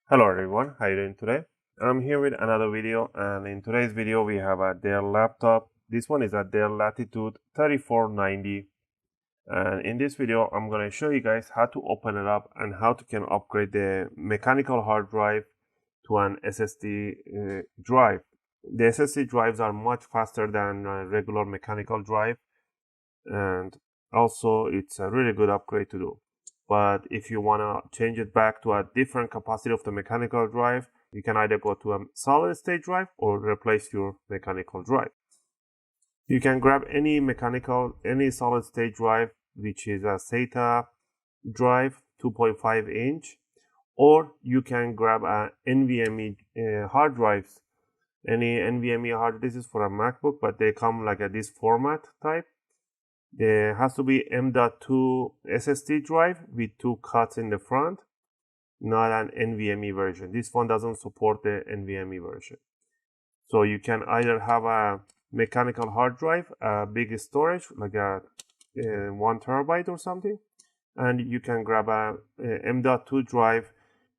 Hello everyone, how are you doing today? I'm here with another video, and in today's video we have a Dell laptop. This one is a Dell Latitude 3490, and in this video I'm going to show you guys how to open it up and how to can upgrade the mechanical hard drive to an SSD drive. The SSD drives are much faster than a regular mechanical drive, and also it's a really good upgrade to do. But if you want to change it back to a different capacity of the mechanical drive, you can either go to a solid state drive or replace your mechanical drive. You can grab any solid state drive, which is a SATA drive 2.5 inch, or you can grab a NVMe hard drives. Any NVMe hard, this is for a MacBook, but they come like a this format type. There has to be M.2 SSD drive with 2 cuts in the front, not an NVMe version. This one doesn't support the NVMe version. So you can either have a mechanical hard drive, a big storage, like a 1 terabyte or something, and you can grab a M.2 drive,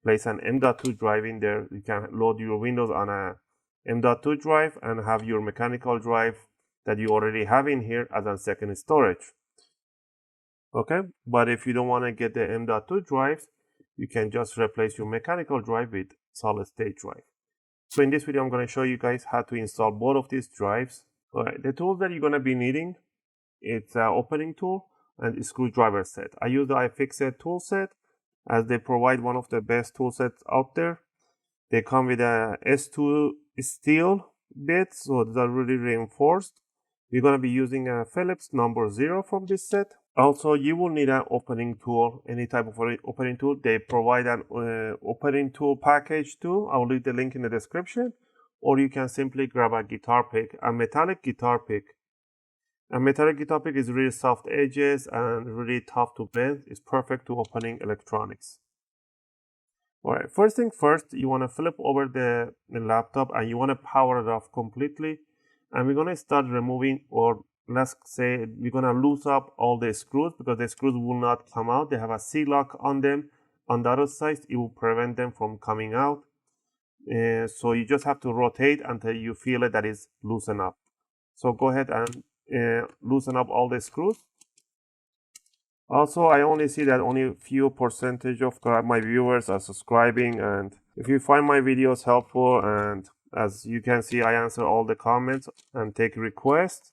place an M.2 drive in there. You can load your Windows on a M.2 drive and have your mechanical drive that you already have in here as a second storage. Okay, but if you don't want to get the M.2 drives, you can just replace your mechanical drive with solid state drive. So in this video, I'm going to show you guys how to install both of these drives. All right, the tools that you're going to be needing, it's an opening tool and a screwdriver set. I use the UFIXTEK tool set as they provide one of the best tool sets out there. They come with a S2 steel bits, so these are really reinforced. We're going to be using a Phillips number 0 from this set. Also, you will need an opening tool, any type of opening tool. They provide an opening tool package too. I'll leave the link in the description. Or you can simply grab a guitar pick, a metallic guitar pick. A metallic guitar pick is really soft edges and really tough to bend. It's perfect to opening electronics. Alright, first thing first, you want to flip over the laptop and you want to power it off completely. And we're going to start removing, or let's say we're going to loose up all the screws, because the screws will not come out. They have a C-lock on them. On the other side, it will prevent them from coming out. So you just have to rotate until you feel it that is loosened up. So go ahead and loosen up all the screws. Also, I only see that only a few percentage of my viewers are subscribing, and if you find my videos helpful, and as you can see, I answer all the comments and take requests,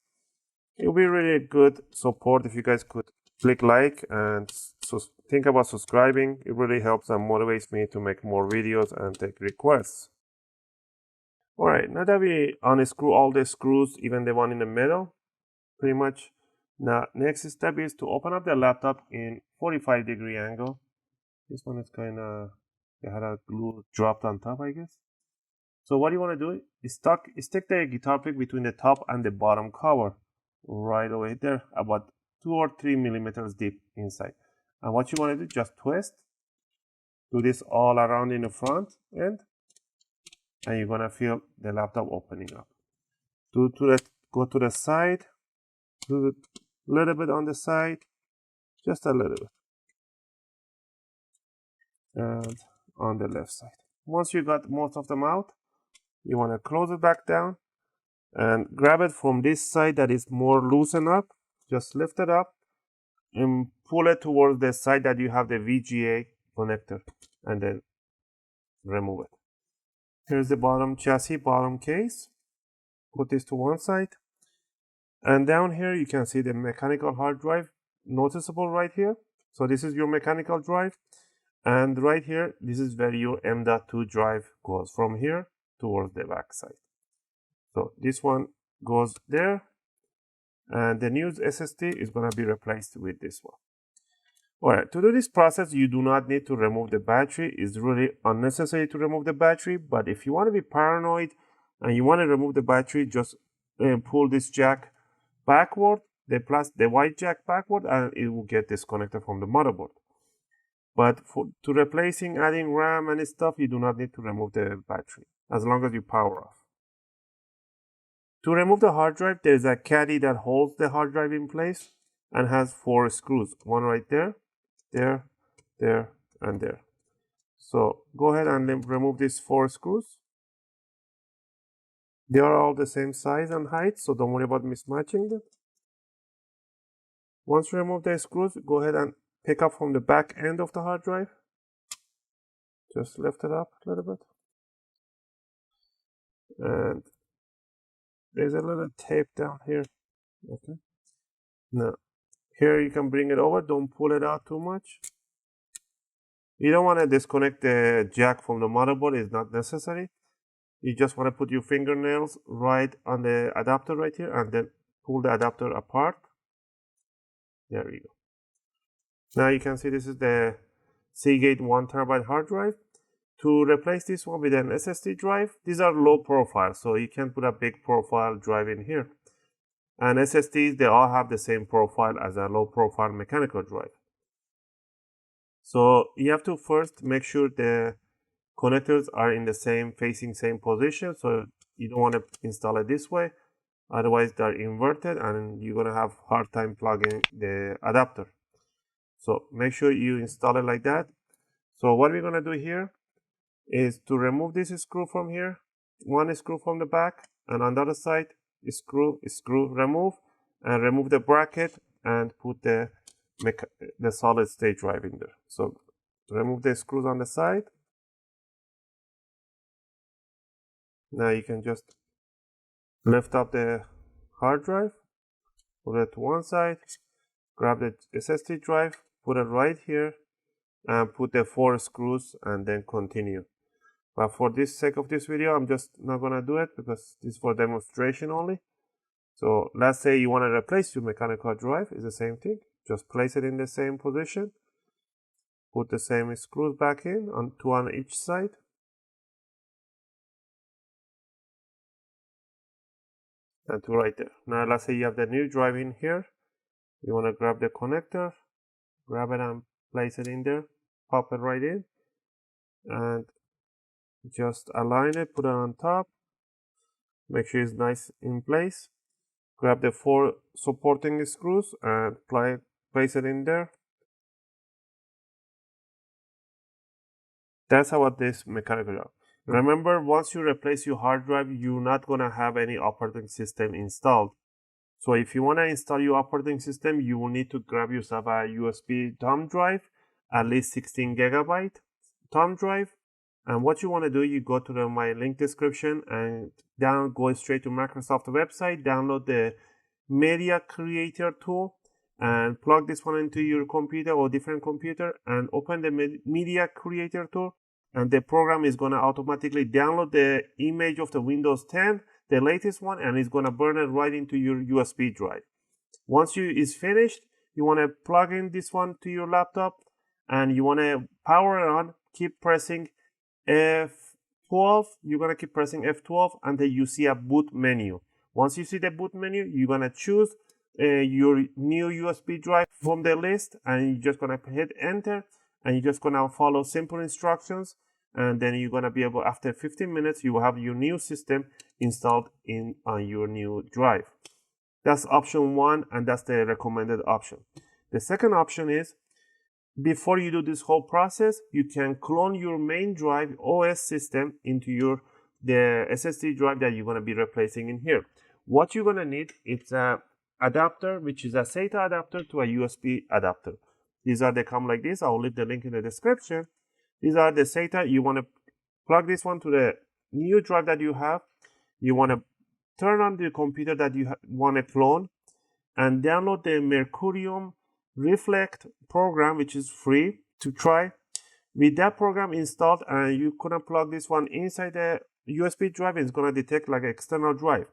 it would be really good support if you guys could click like and think about subscribing. It really helps and motivates me to make more videos and take requests. Alright, now that we unscrew all the screws, even the one in the middle, pretty much. Now, next step is to open up the laptop in 45-degree angle. This one is kind of, they had a glue dropped on top, I guess. So what you want to do is stick the guitar pick between the top and the bottom cover, right over there, about 2 or 3 millimeters deep inside. And what you want to do, just twist. Do this all around in the front end, and you're going to feel the laptop opening up. Go to the side, do it a little bit on the side, just a little bit, and on the left side. Once you got most of them out, you want to close it back down and grab it from this side that is more loosened up. Just lift it up and pull it towards the side that you have the VGA connector, and then remove it. Here's the bottom chassis, bottom case. Put this to one side. And down here, you can see the mechanical hard drive, noticeable right here. So this is your mechanical drive. And right here, this is where your M.2 drive goes, from here towards the back side. So this one goes there. And the new SSD is going to be replaced with this one. Alright, to do this process, you do not need to remove the battery. It's really unnecessary to remove the battery. But if you want to be paranoid and you want to remove the battery, just pull this jack backward, the white jack backward, and it will get disconnected from the motherboard. But to replacing, adding RAM and stuff, you do not need to remove the battery, as long as you power off. To remove the hard drive, there is a caddy that holds the hard drive in place and has 4 screws. One right there, there, and there. So go ahead and then remove these 4 screws. They are all the same size and height, so don't worry about mismatching them. Once you remove the screws, go ahead and pick up from the back end of the hard drive. Just lift it up a little bit. And there's a little tape down here. Okay. Now, here you can bring it over. Don't pull it out too much. You don't want to disconnect the jack from the motherboard. It's not necessary. You just want to put your fingernails right on the adapter right here and then pull the adapter apart. There we go. Now you can see this is the Seagate 1 terabyte hard drive. To replace this one with an SSD drive, these are low profile, so you can put a big profile drive in here. And SSDs, they all have the same profile as a low profile mechanical drive. So you have to first make sure the connectors are in the same, facing same position. So you don't want to install it this way. Otherwise, they're inverted and you're going to have hard time plugging the adapter. So make sure you install it like that. So what we're going to do here is to remove this screw from here, one screw from the back, and on the other side, screw, remove, and remove the bracket and put the solid state drive in there. So remove the screws on the side. Now you can just lift up the hard drive, put it to one side, grab the SSD drive, put it right here, and put the 4 screws and then continue. But for this sake of this video, I'm just not gonna do it because this is for demonstration only. So let's say you want to replace your mechanical drive. It's the same thing. Just place it in the same position. Put the same screws back in, on 2 on each side. And 2 right there. Now let's say you have the new drive in here. You want to grab the connector, grab it and place it in there. Pop it right in. And just align it, put it on top. Make sure it's nice in place. Grab the 4 supporting screws and place it in there. That's how this mechanical drive. Remember, once you replace your hard drive, you're not gonna have any operating system installed. So if you want to install your operating system, you will need to grab yourself a USB thumb drive, at least 16 gigabyte thumb drive. And what you want to do, you go to my link description and go straight to Microsoft website, download the Media Creator tool, and plug this one into your computer or different computer and open the Media Creator tool. And the program is going to automatically download the image of the Windows 10, the latest one, and it's going to burn it right into your USB drive. Once it's finished, you want to plug in this one to your laptop and you want to power it on. Keep pressing F12. You're going to keep pressing F12 until you see a boot menu. Once you see the boot menu, you're going to choose your new USB drive from the list and you're just going to hit enter and you're just going to follow simple instructions. And then you're going to be able, after 15 minutes, you will have your new system installed on your new drive. That's option 1, and that's the recommended option. The second option is, before you do this whole process, you can clone your main drive OS system into the SSD drive that you're going to be replacing in here. What you're going to need is a adapter, which is a SATA adapter to a USB adapter. They come like this. I'll leave the link in the description. These are the SATA. You want to plug this one to the new drive that you have. You want to turn on the computer that you want to clone and download the Mercurium Reflect program, which is free to try. With that program installed, and you gonna plug this one inside the USB drive, it's gonna detect like an external drive.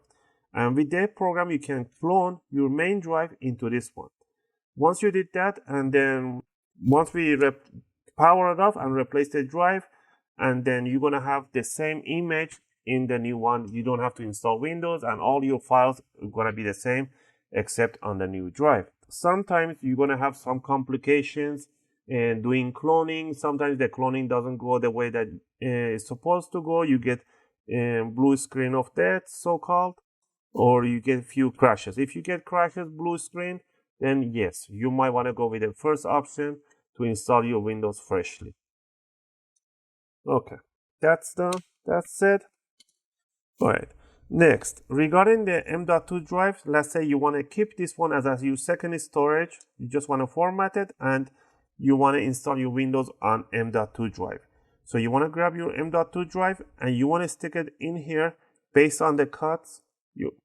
And with that program, you can clone your main drive into this one. Once you did that, and then once we power it off and replace the drive, and then you're gonna have the same image in the new one. You don't have to install Windows, and all your files are gonna be the same except on the new drive. Sometimes you're gonna have some complications in doing cloning. Sometimes the cloning doesn't go the way that it's supposed to go. You get blue screen of death, so-called, or you get a few crashes. If you get crashes, blue screen, then yes, you might want to go with the first option to install your Windows freshly. Okay, that's done. That's it. All right. Next, regarding the M.2 drive, let's say you want to keep this one as your second storage. You just want to format it and you want to install your Windows on M.2 drive. So you want to grab your M.2 drive and you want to stick it in here based on the cuts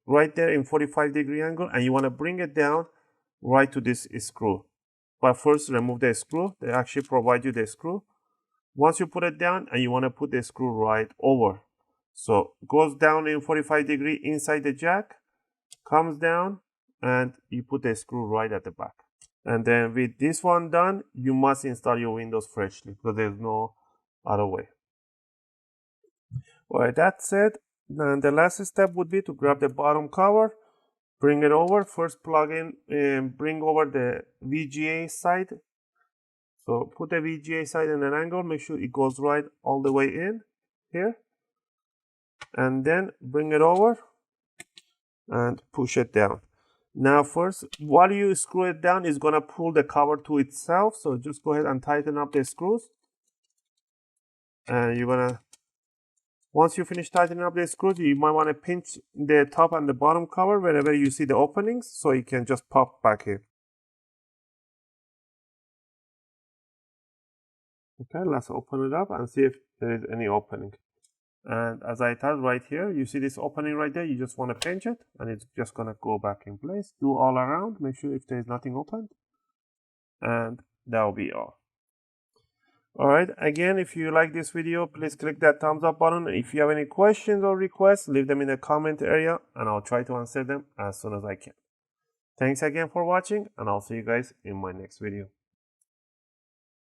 right there in 45-degree angle, and you want to bring it down right to this screw. But first, remove the screw. They actually provide you the screw. Once you put it down, and you want to put the screw right over. So goes down in 45-degree inside the jack, comes down, and you put the screw right at the back. And then with this one done, you must install your Windows freshly because there's no other way. All right, that's it. Then the last step would be to grab the bottom cover, bring it over. First plug in and bring over the VGA side. So put the VGA side in an angle, make sure it goes right all the way in here. And then bring it over and push it down. Now first, while you screw it down, it's gonna pull the cover to itself. So just go ahead and tighten up the screws. And you're gonna, once you finish tightening up the screws, you might wanna pinch the top and the bottom cover wherever you see the openings so it can just pop back in. Okay, let's open it up and see if there is any opening. And as I told right here, you see this opening right there, you just want to pinch it and it's just going to go back in place. Do all around, make sure if there is nothing opened. And that will be all. Alright, again, if you like this video, please click that thumbs up button. If you have any questions or requests, leave them in the comment area and I'll try to answer them as soon as I can. Thanks again for watching and I'll see you guys in my next video.